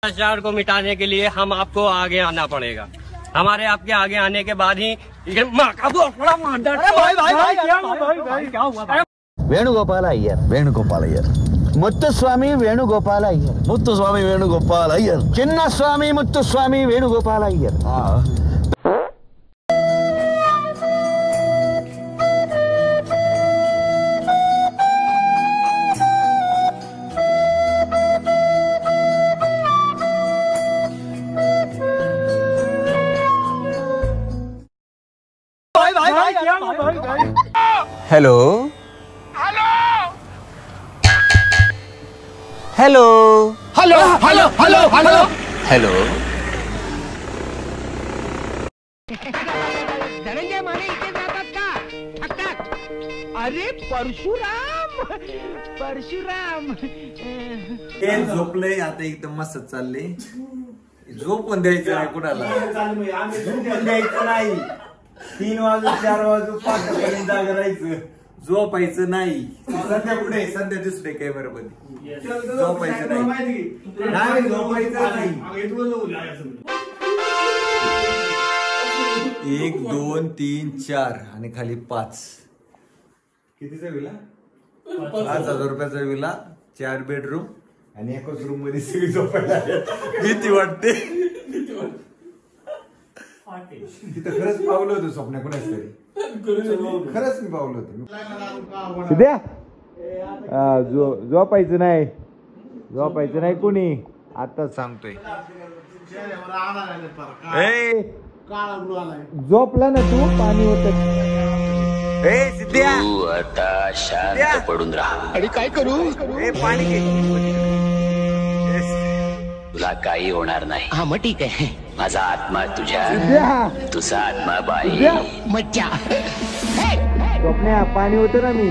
भ्रष्टाचार को मिटाने के लिए हम आपको आगे आना पड़ेगा। हमारे आपके आगे आने के बाद ही Venugopal Iyer Muttuswamy Venugopal Iyer Chinnaswamy Muttuswamy Venugopal Iyer. Hello hello hello hello hello hello hello Dhananjay Mane इथे जातात का? ठक ठक. अरे परशुराम हे झोपले आता एकदम मस्त चालले. झोप पण द्यायचं नाही कुणाला, झोप पण द्यायचं नाही. 3 वाजून 4 वाजून 5 पर्यंत जागा राहायचं, झोपायचं नाही. सध्या पुढे सध्या दुसरे कॅमेरामध्ये झोपायचं नाही, झोपायचं नाही. 1 2 3 4 आणि खाली 5. कितीचा विला? 5,000 रुपयाचा विला, 4 बेडरूम आणि एकाच रूम मध्ये सगळी झोपायला. भीती वाटते. तिथं खरंच पावलं होतं स्वप्न कोणाच तरी, खरंच मी पावलं होतं. झोपायचं नाही कोणी, आताच सांगतोय. झोपला ना तू, पाणी होत. सिद्ध्या तू आता शांत पडून राहा. आणि काय करू? पाणी घे. तुला काही होणार नाही. हा मग ठीक आहे. माझा आत्मा तुझ्या, तुझा आत्मा बाई. मज्जा. स्वप्न्या पाणी होतं ना मी.